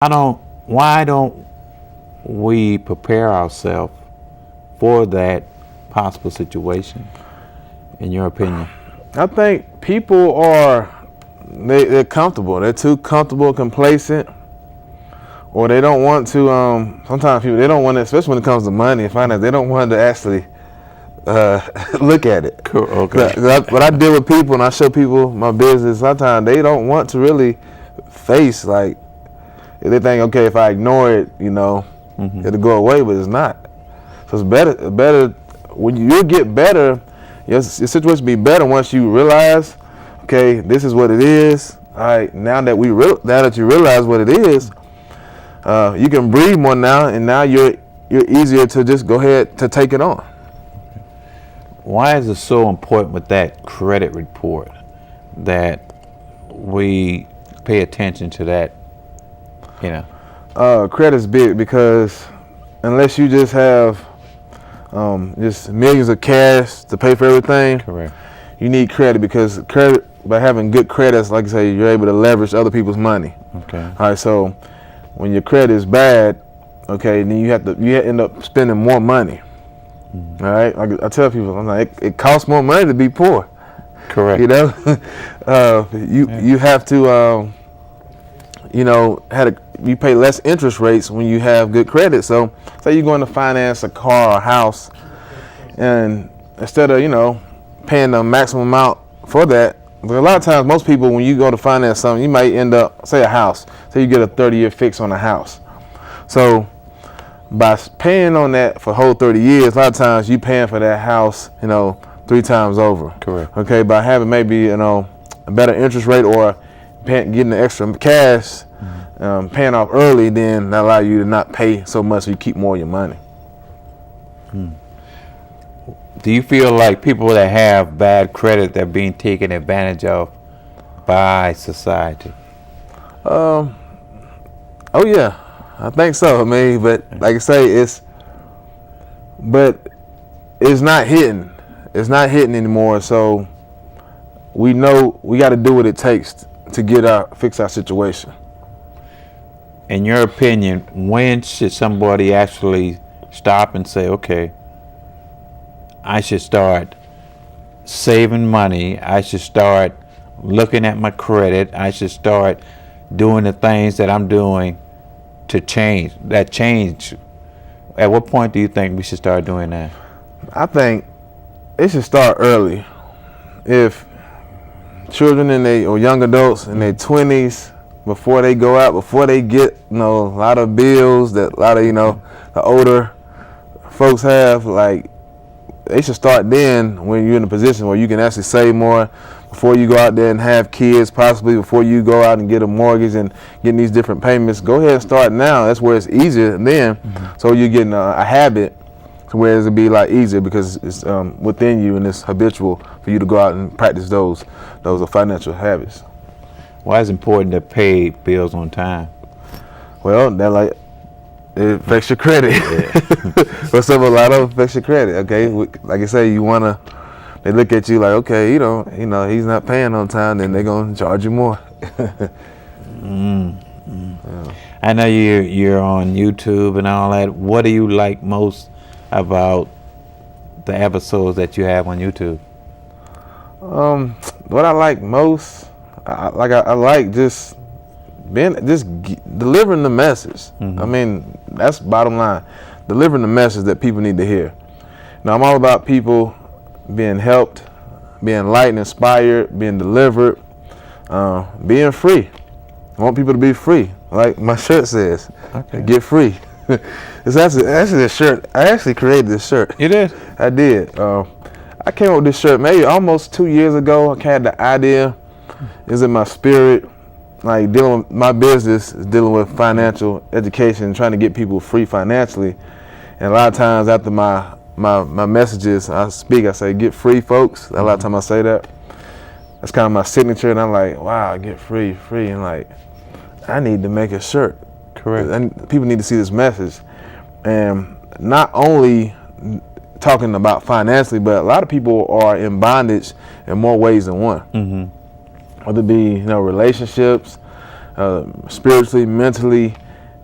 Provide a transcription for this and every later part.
Why don't we prepare ourselves for that possible situation, in your opinion? I think people they're comfortable. They're too comfortable, complacent, or they don't want to. Sometimes people they don't want to, especially when it comes to money and finance. They don't want to actually look at it. Cool. Okay. When I deal with people and I show people my business, sometimes they don't want to really face like. They think, okay, if I ignore it, it'll go away, but it's not. So it's better when you get better. Your situation will be better once you realize, okay, this is what it is. All right, now that you realize what it is, you can breathe more now, and now you're easier to just go ahead to take it on. Why is it so important with that credit report that we pay attention to that? Credit's big because unless you just have just millions of cash to pay for everything, correct, you need credit because by having good credit, like I say, you're able to leverage other people's money. Okay. All right. So when your credit is bad, okay, then you end up spending more money. Mm-hmm. All right. Like I tell people, I'm like, it costs more money to be poor. Correct. You have to. You pay less interest rates when you have good credit. So, say you're going to finance a car or a house, and instead of paying the maximum amount for that, but a lot of times most people when you go to finance something, you might end up say a house. Say you get a 30-year fix on a house. So, by paying on that for a whole 30 years, a lot of times you paying for that house, 3 times over. Correct. Okay, by having maybe a better interest rate or getting the extra cash, paying off early, then that allow you to not pay so much, so you keep more of your money. Do you feel like people that have bad credit, they're being taken advantage of by society? Oh yeah, I think so. I mean, but like I say, it's not hitting. It's not hitting anymore. So we know we got to do what it takes to fix our situation. In your opinion, when should somebody actually stop and say, okay, I should start saving money, I should start looking at my credit, I should start doing the things that I'm doing to change? At what point do you think we should start doing that? I think it should start early. If children or young adults in their 20s, before they go out, before they get a lot of bills that a lot of the older folks have, like they should start then when you're in a position where you can actually save more before you go out there and have kids, possibly before you go out and get a mortgage and getting these different payments. Go ahead and start now. That's where it's easier then. So you're getting a habit to where it'll be easier because it's within you and it's habitual for you to go out and practice those financial habits. Why is it important to pay bills on time? Well, it affects your credit. Yeah. What's up? A lot of it affects your credit. Okay, like I say, they look at you like, okay, he's not paying on time, then they're gonna charge you more. Yeah. I know you're on YouTube and all that. What do you like most about the episodes that you have on YouTube? What I like most, I like just delivering the message. I mean, that's bottom line. Delivering the message that people need to hear. Now, I'm all about people being helped, being enlightened, inspired, being delivered, being free. I want people to be free, like my shirt says. Okay. Get free. It's actually a shirt. I actually created this shirt. You did? I did. I came up with this shirt maybe almost 2 years ago. I had the idea. It's in my spirit. Like my business is dealing with financial education, trying to get people free financially. And a lot of times after my messages, I say, get free, folks. A lot of times I say that. That's kind of my signature. And I'm like, wow, get free. And like, I need to make a shirt. Correct. And people need to see this message. And not only talking about financially, but a lot of people are in bondage in more ways than one. Whether it be relationships, spiritually, mentally,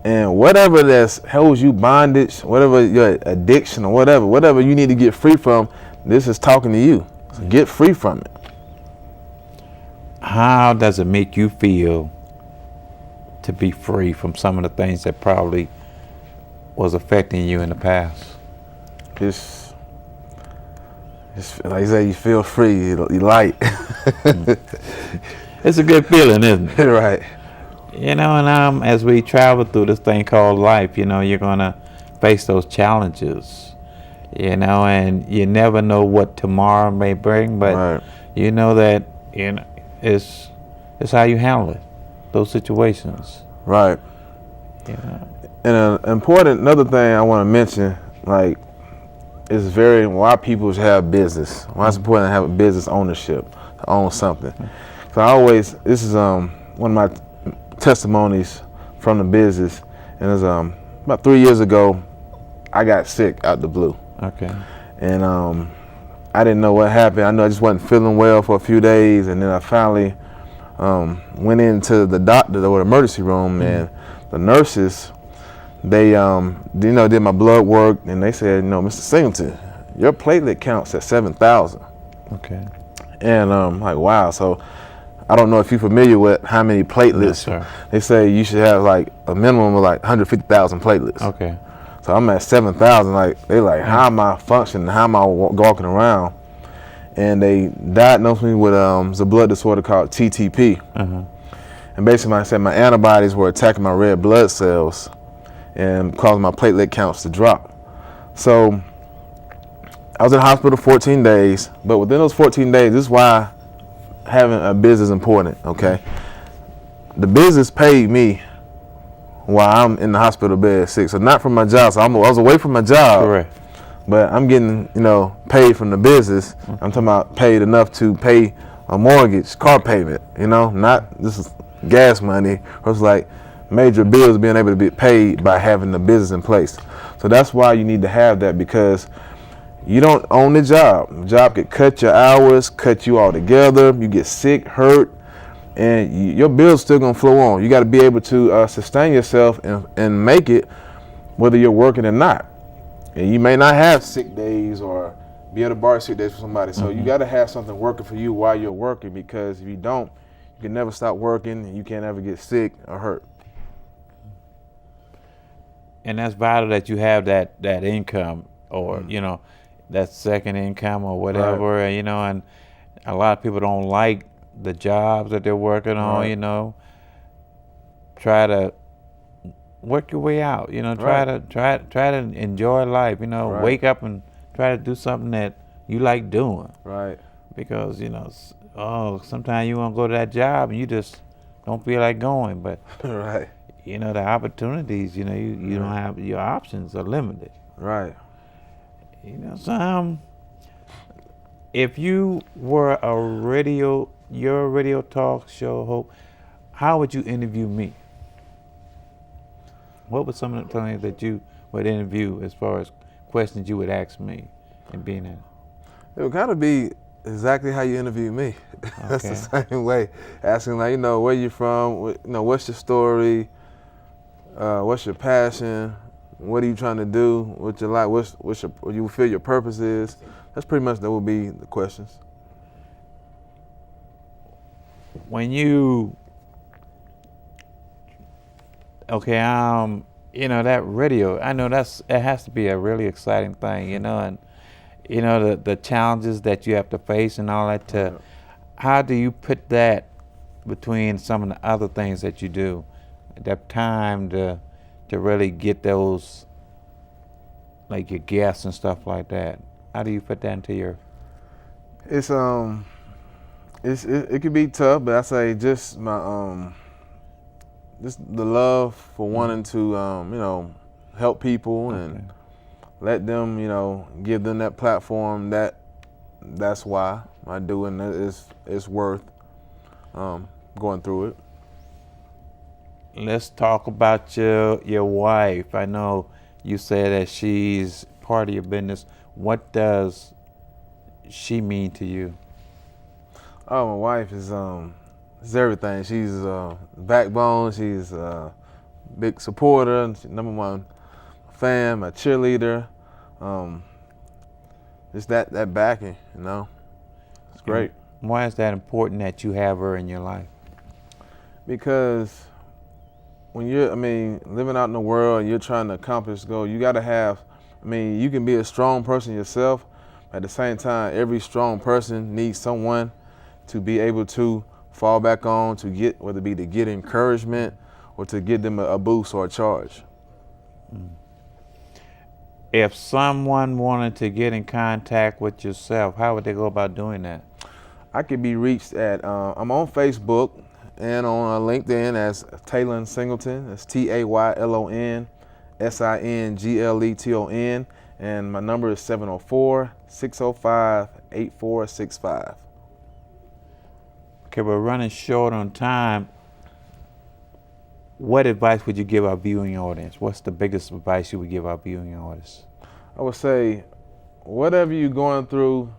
And whatever that's holds you bondage, whatever your addiction or whatever you need to get free from, this is talking to you. So get free from it. How does it make you feel to be free from some of the things that probably was affecting you in the past? It's like you say, you feel free, you light. It's a good feeling, isn't it? Right. You know, and as we travel through this thing called life, you know, you're gonna face those challenges, you know, and you never know what tomorrow may bring, but Right. you know that, you know, it's how you handle it, those situations. Right. You know. And another thing I want to mention, like, is why people should have business. Why it's important to have a business ownership, to own something. So this is one of my testimonies from the business, and it's about 3 years ago, I got sick out the blue. Okay. And I didn't know what happened. I know I just wasn't feeling well for a few days, and then I finally went into the doctor or the emergency room, and the nurses, they did my blood work, and they said, Mr. Singleton, your platelet count's at 7,000. Okay. And like, wow. So I don't know if you're familiar with how many platelets. Yes, sir. They say you should have like a minimum of like 150,000 platelets. Okay. So I'm at 7,000. Like, they like, how am I functioning? How am I walking around? And they diagnosed me with a blood disorder called TTP. And basically, I said my antibodies were attacking my red blood cells and causing my platelet counts to drop. So I was in the hospital 14 days, but within those 14 days, this is why having a business is important, okay? The business paid me while I'm in the hospital bed sick, so not from my job. So I was away from my job. Correct. But I'm getting, paid from the business. I'm talking about paid enough to pay a mortgage, car payment, not this is gas money. It was like major bills being able to be paid by having the business in place. So that's why you need to have that, because you don't own the job. The job could cut your hours, cut you all together. You get sick, hurt, and your bills still gonna flow on. You got to be able to sustain yourself and make it, whether you're working or not. And you may not have sick days or be able to borrow sick days for somebody. So you got to have something working for you while you're working, because if you don't, you can never stop working and you can't ever get sick or hurt. And that's vital that you have that income, or that second income or whatever. Right. And a lot of people don't like the jobs that they're working on. Right. Try to work your way out. Try to enjoy life. Right. Wake up and try to do something that you like doing. Right. Because sometimes you want to go to that job and you just don't feel like going, but Right. the opportunities, you don't have, your options are limited. Right. So if you were your radio talk show host, how would you interview me? What would some of the things that you would interview as far as questions you would ask me and being in? It would kind of be exactly how you interview me. That's the same way. Asking, like, where you from, what's your story, what's your passion, what are you trying to do with your life, what you feel your purpose is. That's pretty much, that would be the questions. When you, that radio, I know it has to be a really exciting thing, and the challenges that you have to face and all that. How do you put that between some of the other things that you do? That time to really get those, like your guests and stuff like that. How do you put that into your? It could be tough, but I say just my just the love for wanting to help people and let them give them that platform. That's why I do, and it's worth going through it. Let's talk about your wife. I know you said that she's part of your business. What does she mean to you? Oh, my wife is everything. She's backbone. She's big supporter, number one fan, my cheerleader. Just that backing, you know. It's great. And why is that important that you have her in your life? Because when you're, living out in the world, you're trying to accomplish a goal, you got to have, you can be a strong person yourself. At the same time, every strong person needs someone to be able to fall back on, to get, whether it be to get encouragement or to give them a boost or a charge. If someone wanted to get in contact with yourself, how would they go about doing that? I could be reached at, I'm on Facebook and on LinkedIn as Taylon Singleton. That's Taylon Singleton. And my number is 704-605-8465. Okay, we're running short on time. What advice would you give our viewing audience? What's the biggest advice you would give our viewing audience? I would say, whatever you're going through,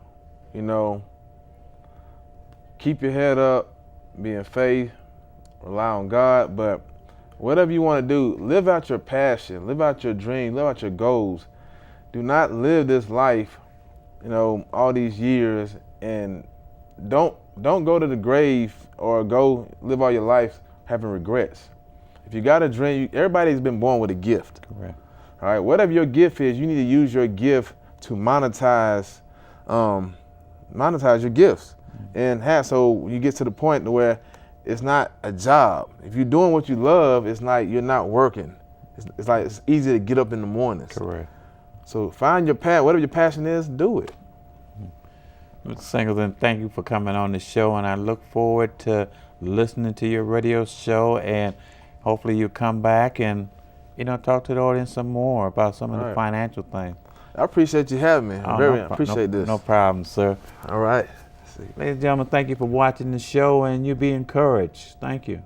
keep your head up, be in faith, rely on God, but whatever you want to do, live out your passion, live out your dreams, live out your goals. Do not live this life, all these years, and don't go to the grave or go live all your life having regrets. If you got a dream, everybody's been born with a gift. Correct. All right, whatever your gift is, you need to use your gift to monetize your gifts, and so you get to the point where it's not a job. If you're doing what you love, it's like you're not working. It's like it's easy to get up in the mornings. Correct. So find your path, whatever your passion is, do it. Mr. Singleton, thank you for coming on the show, and I look forward to listening to your radio show, and hopefully you come back and talk to the audience some more about some of the financial things. I appreciate you having me. I appreciate this. No problem, sir. All right. Ladies and gentlemen, thank you for watching the show, and you be encouraged. Thank you.